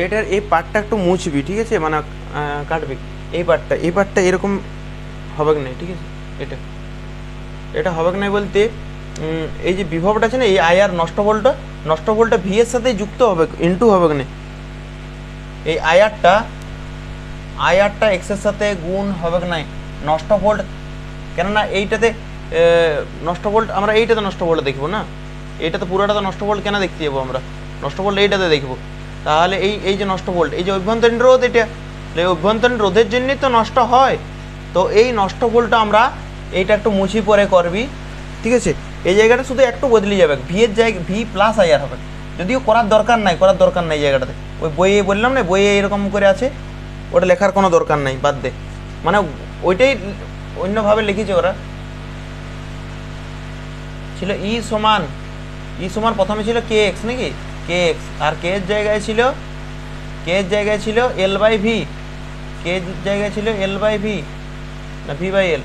এটার এই পার্টটা একটু মুছবি, ঠিক আছে, মানে কাটবি এই পার্টটা এরকম হবে না, ঠিক আছে। এটা এটা হবে না বলতে এই যে বিভবটা আছে না, এই আই আর নষ্ট ভোল্টটা ভি এর সাথে যুক্ত হবে, ইনটু হবে না, এই আইআরটা এক্সের সাথে গুণ হবে না নষ্ট ভোল্ট, কেননা এইটাতে নষ্ট ভোল্ট আমরা এইটাতে নষ্ট ভোল্ট দেখবো না, এইটাতে পুরোটাতে নষ্ট ভোল্ট কেন দেখতে যাবো আমরা, নষ্ট ভোল্ট এইটাতে দেখবো। তাহলে এই যে নষ্ট ভোল্ট, এই যে অভ্যন্তরীণ রোধ, এটা এই অভ্যন্তরীণ রোধের জন্যই তো নষ্ট হয়। তো এই নষ্ট ভোল্টটা আমরা এইটা একটু মুছি পরে করবি, ঠিক আছে। এই জায়গাটা শুধু একটু বদলে যাবে, ভি এর জায়গায় ভি প্লাস আইআর হবে, যদিও করার দরকার নাই জায়গাটাতে, ওই বইয়ে বললাম না, বইয়ে এরকম করে আছে, ওটা লেখার কোনো দরকার নাই, বাদ দে, মানে ওইটাই অন্যভাবে লিখেছে ওরা। ছিল ই সমান প্রথমে ছিল কে এক্স নাকি, কে এক্স, আর কে এর জায়গায় ছিল এল বাই ভি, কে এর জায়গায় ছিল এল বাই ভি না ভি বাই এল,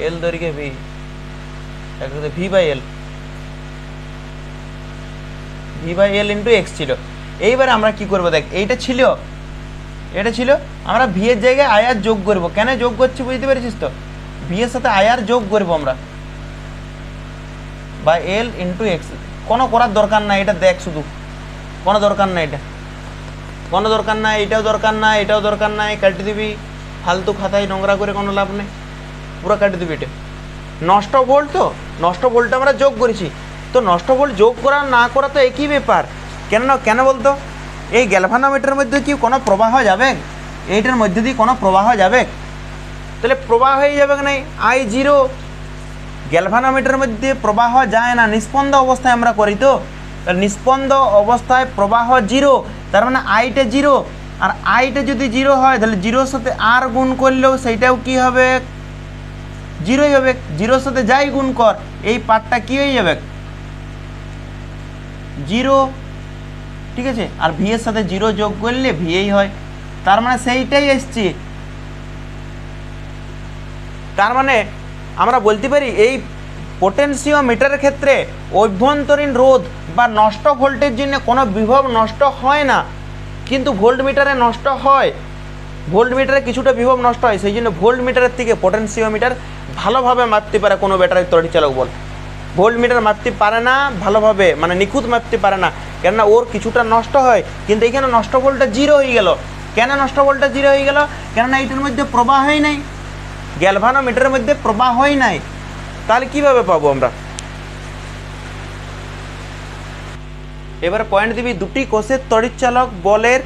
এল দৈর্ঘ্যে V, V by L into x ছিল। এইবারে আমরা কি করবো দেখ, এটা ছিল আমরা ভি এর জায়গায় আইআর যোগ করবো, কেন যোগ করছি বুঝতে পেরেছিস তো, ভি এর সাথে আইআর যোগ করবো আমরা, বা এল ইন্টু এক্স, কোনো করার দরকার নাই, এটা দেখ শুধু, কোনো দরকার নাই, কোনো দরকার নাই, এটাও দরকার নাই, কাটি দিবি, ফালতু খাতায় নোংরা করে কোনো লাভ নেই, পুরো কাটি দিবি। এটা নষ্ট ভোল্ট আমরা যোগ করেছি, তো নষ্ট ভোল্ট যোগ করা না করা তো একই ব্যাপার, কেন বলতো, এই গ্যালভানোমিটারের মধ্যে কি কোনো প্রবাহ যাবে, এইটার মধ্যে দিয়ে কোনো প্রবাহ যাবে, তাহলে প্রবাহ হয়ে যাবে নাই I0, গ্যালভানোমিটারের মধ্যে প্রবাহ যায় না, নিস্পন্দ অবস্থায় আমরা করি, তো নিস্পন্দ অবস্থায় প্রবাহ 0, তার মানে আইটা 0, আর আইটা যদি 0 হয় তাহলে 0-র সাথে আর গুণ করলেও সেইটাও কি হবে, 0ই হবে, 0-র সাথে যাই গুণ কর এই পার্টটা কি হয়ে যাবে 0, ঠিক আছে, আর ভি এর সাথে 0 যোগ করলে ভিই হয়, তার মানে সেইটাই এসছে। তার মানে আমরা বলতে পারি এই পোটেনশিওমিটারের ক্ষেত্রে অভ্যন্তরীণ রোধ বা নষ্ট ভোল্টের জন্য কোনো বিভব নষ্ট হয় না, কিন্তু ভোল্টমিটারে নষ্ট হয়, ভোল্টমিটারে কিছুটা বিভব নষ্ট হয়, সেই জন্য ভোল্টমিটারের থেকে পোটেনশিওমিটার ভালোভাবে মাপতে পারে কোনো ব্যাটারির তড়িৎচালক বল, ভোল্টমিটার মাপতে পারে না ভালোভাবে, মানে নিখুঁত মাপতে পারে না, কেননা ওর কিছুটা নষ্ট হয়, কিন্তু এখানে নষ্ট ভোল্টটা 0 হয়ে গেল, কেন নষ্ট ভোল্টটা 0 হয়ে গেল, কেননা এইটার মধ্যে প্রবাহই নাই, গ্যালভানোমিটারের মধ্যে প্রবাহই নাই, তাহলে কিভাবে পাবো আমরা। এবারে পয়েন্ট দিবি, দুটি কোষের তড়িৎচালক বলের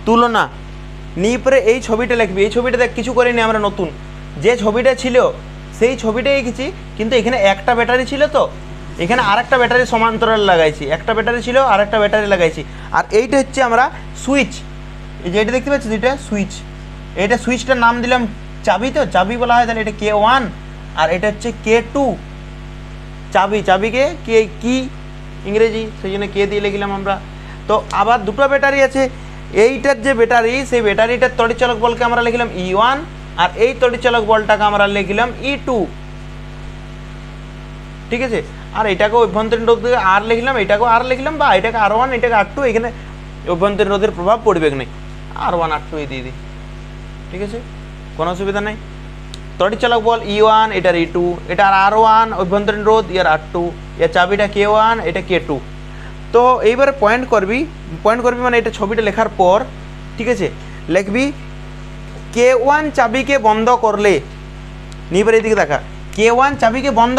তুলনা নিয়ে পরে এই ছবিটা লিখবি, এই ছবিটা দেখ কিছু করিনি আমরা, নতুন যে ছবিটা ছিল সেই ছবিটাই এঁকেছি, কিন্তু এখানে একটা ব্যাটারি ছিল, তো এখানে আরেকটা ব্যাটারি সমান্তরাল লাগাইছি, একটা ব্যাটারি ছিল আরেকটা ব্যাটারি লাগাইছি, আর এইটা হচ্ছে আমরা সুইচ, এই যে এটা দেখতে পাচ্ছি এটা সুইচ, এইটা সুইচটার নাম দিলাম চাবি, তো চাবি বলা হয়, তাহলে এটা K1 আর এটা হচ্ছে K2, চাবিকে কে কি ইংরেজি, সেই জন্য কে দিয়ে লিখলাম আমরা। তো আবার দুটো ব্যাটারি আছে, এইটার যে ব্যাটারি সেই ব্যাটারিটার তড়িৎচালক বলকে আমরা লিখলাম E1, আর এই তড়িৎচালক বলটাকে আমরা লিখলাম E2, ঠিক আছে, আর এটাকে অভ্যন্তরীণ রোধ আর লিখলাম, এটাকেও আর লিখলাম, বা এটাকে R1 এটাকে R2, এখানে অভ্যন্তরীণ রোধের প্রভাব পড়বে না, R1 R2 দিয়ে দিই, ঠিক আছে, কোনো অসুবিধা নেই। তড়িৎচালক বল E1, এটার E2, এটা R1 অভ্যন্তরীণ রোধ, ইয়ার R2, ইয়ার চাবিটা K1, এটা K2। তো এইবারে পয়েন্ট করবি মানে এটা ছবিটা লেখার পর, ঠিক আছে, লিখবি K1 চাবিকে বন্ধ করলে, নিয়ে এদিকে দেখা, K1 চাবিকে বন্ধ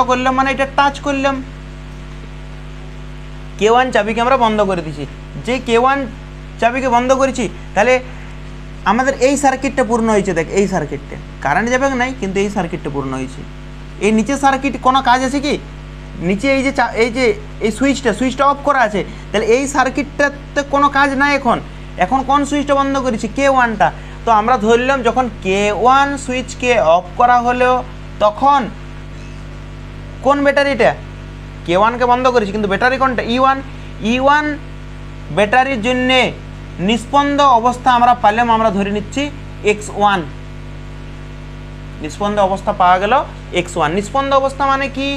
করলাম মানে এটা টাচ করলাম, K1 চাবিকে আমরা বন্ধ করে দিছি, যে K1 চাবিকে বন্ধ করেছি, তাহলে আমাদের এই সার্কিটটা পূর্ণ হয়েছে, দেখ এই সার্কিটটা কারেন্ট যাবে নাই, কিন্তু এই সার্কিটটা পূর্ণ হয়েছে, এই নিচে সার্কিট কোনো কাজ আছে কি, নিচে এই সুইচটা অফ করা আছে, তাহলে এই সার্কিটটাতে কোনো কাজ নাই, এখন কোন সুইচটা বন্ধ করেছি, K1টা, তো আমরা ধরলাম যখন K1 সুইচকে অফ করা হলো তখন কোন ব্যাটারিটা, K1কে বন্ধ করেছি, কিন্তু ব্যাটারি কোনটা, E1 ব্যাটারির জন্যে নিস্পন্দ অবস্থা আমরা পাইলাম, আমরা ধরে নিচ্ছি X1, নিস্পন্দ অবস্থা পাওয়া গেল X1। নিস্পন্দ অবস্থা মানে কি,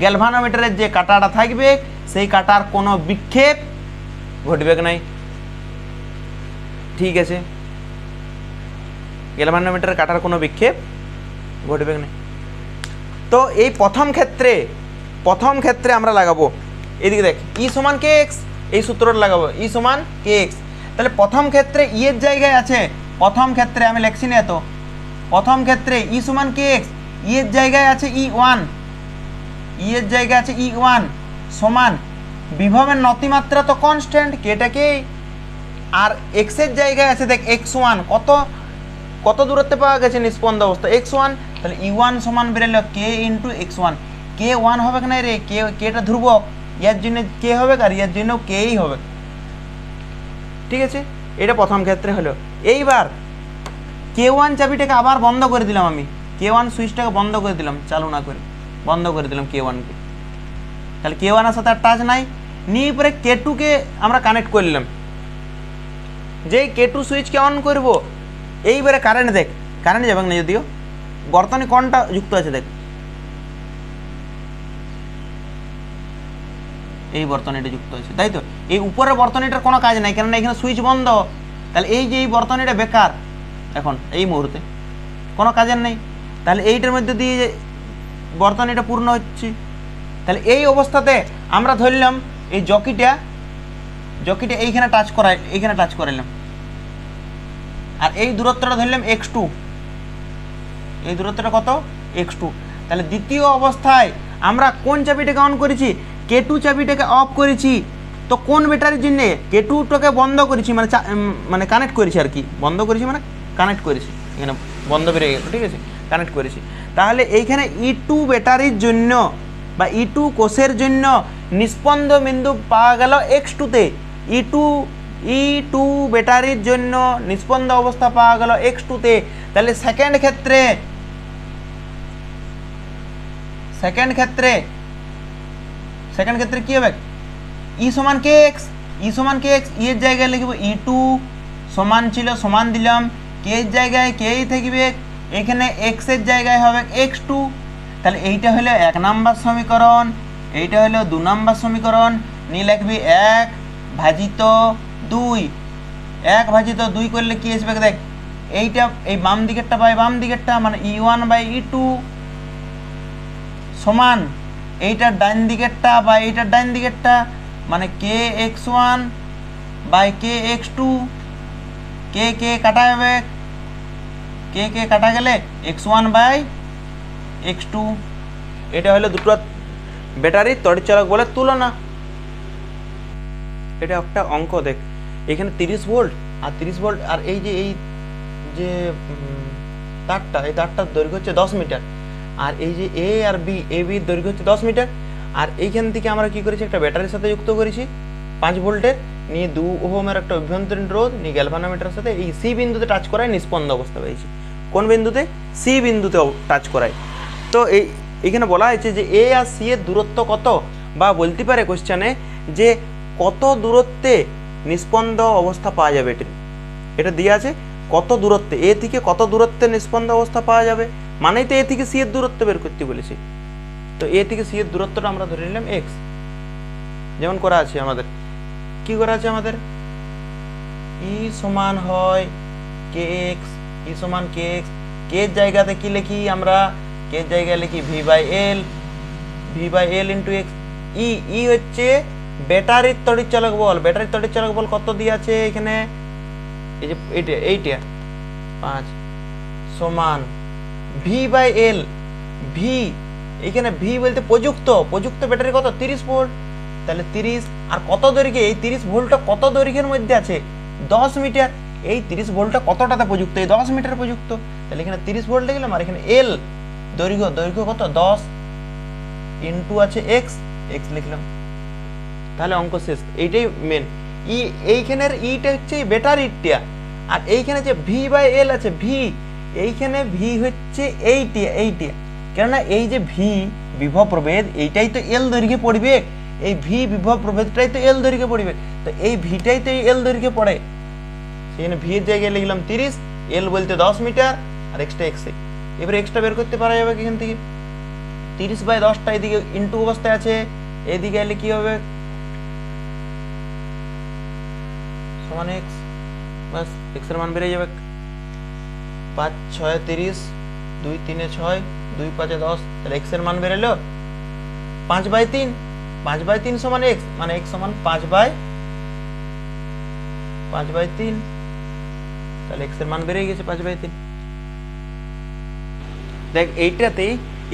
গ্যালভানোমিটারের যে কাঁটাটা থাকবে সেই কাঁটার কোনো বিক্ষেপ ঘটবে নাই, ঠিক আছে, গ্যালভানোমিটারে কাটার কোনো বিক্ষেপ ঘটবে না। তো এই প্রথম ক্ষেত্রে আমরা লাগাবো, এদিকে দেখ ই সমান কে এক্স, এই সূত্রটা লাগাবো ই সমান কে এক্স। তাহলে প্রথম ক্ষেত্রে ই এর জায়গায় আছে, প্রথম ক্ষেত্রে আমি লিখছি না এত, প্রথম ক্ষেত্রে ই সমান কে এক্স, ই এর জায়গায় আছে ই ওয়ান, ই এর জায়গায় আছে ই ওয়ান সমান বিভবের নতিমাত্রা তো কনস্ট্যান্ট কেটাকে, আর এক্স এর জায়গায় আছে দেখ এক্স ওয়ান, কত দূরত্বে পাওয়া গেছে নিষ্পন্দ অবস্থা এক্স ওয়ান, তাহলে ই ওয়ান সমান বেরোলো কে ইন্টু এক্স ওয়ান। কে ওয়ান হবে না রে, কেটা ধ্রুবক, ইয়ার জন্য কে হবে আর ইয়ার জন্য কেই হবে, ঠিক আছে। এটা প্রথম ক্ষেত্রে হলো। এইবার কে ওয়ান চাবিটাকে আবার বন্ধ করে দিলাম, আমি কে ওয়ান সুইচটাকে বন্ধ করে দিলাম, চালু না করে বন্ধ করে দিলাম কে ওয়ানকে, তাহলে কে ওয়ানের সাথে আর টাচ নাই। নিয়ে পরে কে টুকে আমরা কানেক্ট করলাম, যেই কে টু সুইচকে অন করব, এইবারে কারেন্ট দেখ, কারেন্ট যাবে না যদিও, বর্তনী কোনটা যুক্ত আছে দেখ, এই বর্তনীটা যুক্ত আছে, তাই তো। এই উপরের বর্তনীটার কোনো কাজ নাই, কেননা এখানে সুইচ বন্ধ, তাহলে এই যে এই বর্তনীটা বেকার এখন এই মুহূর্তে কোনো কাজের নেই, তাহলে এইটার মধ্যে দিয়ে বর্তনীটা পূর্ণ হচ্ছে। তাহলে এই অবস্থাতে আমরা ধরলাম এই জকিটা এইখানে টাচ করাইলাম, আর এই দূরত্বটা ধরলাম x2, এই দূরত্বটা কত x2। তাহলে দ্বিতীয় অবস্থায় আমরা কোন চাবিটাকে অন করেছি, কে2 চাবিটাকে অফ করেছি। তো কোন ব্যাটারির জন্য কে2টাকে বন্ধ করেছি, মানে কানেক্ট করেছি আর কি, বন্ধ করেছি মানে কানেক্ট করেছি, এখানে বন্ধ বেরিয়ে গেল, ঠিক আছে, কানেক্ট করেছি। তাহলে এইখানে ই2 ব্যাটারির জন্য বা ই2 কোষের জন্য নিষ্পন্দ বিন্দু পাওয়া গেল x2-তে, ই2 ব্যাটারির জন্য নিষ্পন্দ অবস্থা পাওয়া গেল x2-তে। তাহলে সেকেন্ড ক্ষেত্রে কি হবে, ই সমান কে এক্স, ই এর জায়গায় লিখব ই2 সমান ছিল, সমান দিলাম, কে এর জায়গায় কেই থাকবে, এখানে এক্স এর জায়গায় হবে x2। তাহলে এইটা হলো 1 নম্বর সমীকরণ, এইটা হলো 2 নম্বর সমীকরণ, নিয়ে লিখবি 1/2 করলে কি আসবে দেখ, এইটা এই বাম দিকেরটা বাই বাম দিকেরটা মানে e1/e2 সমান এইটার ডান দিকেরটা বা এইটার ডান দিকেরটা মানে kx1/kx2, কে কাটা যাবে, কে কাটা গেলে x1/x2। এটা হলো দুটো ব্যাটারির তড়িৎচালক বলের তুলনা। এটা একটা অঙ্ক দেখ, এখানে 30 ভোল্ট আর এই যে তারটা, এই তারটার দৈর্ঘ্য হচ্ছে 10 মিটার, আর এই যে এ আর বি, বির দৈর্ঘ্য হচ্ছে 10 মিটার, আর এইখান থেকে আমরা কি করেছি, একটা ব্যাটারির সাথে যুক্ত করেছি 5 ভোল্টের, নিয়ে 2 ওহমের একটা অভ্যন্তরীণ রোধ, নিয়ে গ্যালভানোমিটারের সাথে এই সি বিন্দুতে টাচ করায় নিষ্পন্দ অবস্থা পেয়েছি। কোন বিন্দুতে, সি বিন্দুতে টাচ করায়। তো এইখানে বলা হয়েছে যে এ আর সি এর দূরত্ব কত, বা বলতে পারে কোশ্চেনে যে কত দূরত্বে নিষ্পন্দ অবস্থা পাওয়া যাবে, এটা দিয়ে আছে কত দূরত্বে, এ থেকে কত দূরত্বে নিষ্পন্দ অবস্থা পাওয়া যাবে, মানেই তো এ থেকে সি এর দূরত্ব বের করতে বলেছি। তো এ থেকে সি এর দূরত্বটা আমরা ধরে নিলাম এক্স, যেমন করা আছে আমাদের, কি করা আছে আমাদের, ই সমান হয় কে এক্স, ই সমান কে এক্স, কে এর জায়গাতে কি লিখি আমরা, কে এর জায়গায় লিখি v/l ইন্টু এক্স। ই হচ্ছে ব্যাটারির তড়িৎচালক বল, ব্যাটারির তড়িৎচালক বল কত দিয়ে আছে এখানে, এই যে এইটা 5 সমান v/l, ভি এইখানে ভি বলতে প্রযুক্ত ব্যাটারি কত 30 ভোল্ট, তাহলে 30 আর কত দৈর্ঘ্যে, এই 30 ভোল্টটা কত দৈর্ঘ্যের মধ্যে আছে 10 মিটার, এই 30 ভোল্টটা কতটাতে প্রযুক্ত, এই 10 মিটার প্রযুক্ত, তাহলে এখানে 30 ভোল্ট লিখলাম, আর এখানে এল দৈর্ঘ্য কত 10 ইন্টু আছে এক্স লিখলাম, তাহলে অঙ্ক শেষ। এইটাই মেন, এইখানের ইটা হচ্ছে ব্যাটারিটা, আর এইখানে যে v/l আছে, এইখানে ভি হচ্ছে এইটা, কেননা এই যে ভি বিভব প্রভেদ এইটাই তো এল দৈর্ঘ্যে পড়বে, এই ভি বিভব প্রভেদটাই তো এল দৈর্ঘ্যে পড়বে, তো এই ভিটাই তো এল দৈর্ঘ্যে পড়ে, সেখানে ভি এর জায়গায় লিখলাম 30, এল বলতে 10 মিটার, আর এক্সটা এক্স। এবারে এক্সটা বের করতে পারা যাবে এখান থেকে, 30/10টা এদিকে ইন্টু অবস্থায় আছে, এদিকে এলে কি হবে সমান এক্স, বাস এক্সের মান বেরিয়ে যাবে। 5 6 30, 2 3 6, 2 5 10, তাহলে এক্সের মান বেরোলো 5/3। 5/3 সমান এক্স, মানে এক্স সমান 5/3, তাহলে এক্সের মান বেরিয়ে গেছে 5/3। দেখ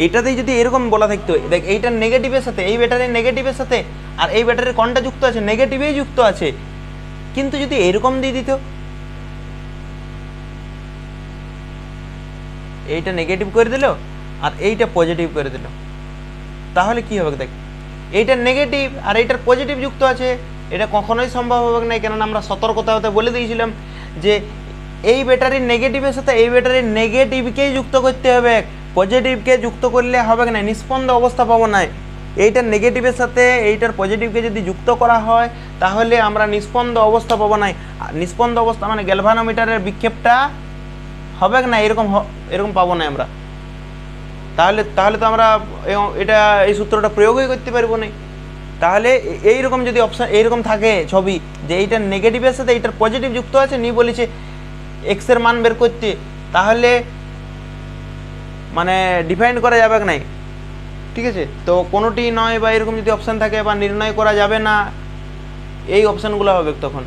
এইটাতেই যদি এরকম বলা থাকতো, দেখ এইটার নেগেটিভের সাথে, এই ব্যাটারির নেগেটিভের সাথে আর এই ব্যাটারির কোনটা যুক্ত আছে, নেগেটিভেই যুক্ত আছে, কিন্তু যদি এরকম দিয়ে দিত, এইটা নেগেটিভ করে দিল আর এইটা পজিটিভ করে দিল, তাহলে কি হবে? দেখ এইটার নেগেটিভ আর এইটার পজিটিভ যুক্ত আছে, এটা কখনোই সম্ভব হবে না, কেননা আমরা সতর্কতাতে বলে দিয়েছিলাম যে এই ব্যাটারির নেগেটিভের সাথে এই ব্যাটারির নেগেটিভকেই যুক্ত করতে হবে, পজিটিভকে যুক্ত করলে হবে না, নিষ্পন্দ অবস্থা পাবো না। এইটার নেগেটিভের সাথে এইটার পজিটিভকে যদি যুক্ত করা হয় তাহলে আমরা নিষ্পন্দ অবস্থা পাবো না। নিষ্পন্দ অবস্থা মানে গ্যালভানোমিটারের বিক্ষেপটা হবে না, এরকম পাবো না আমরা। তাহলে তো আমরা এটা এই সূত্রটা প্রয়োগই করতে পারবো না। তাহলে এইরকম যদি অপশান এইরকম থাকে ছবি, যে এইটার নেগেটিভের সাথে এইটার পজিটিভ যুক্ত আছে, নি বলেছে এক্সের মান বের করতে, তাহলে মানে ডিফাইন করা যাবে না, ঠিক আছে? তো কোনোটি নয় বা এরকম যদি অপশান থাকে বা নির্ণয় করা যাবে না, এই অপশানগুলো হবে তখন।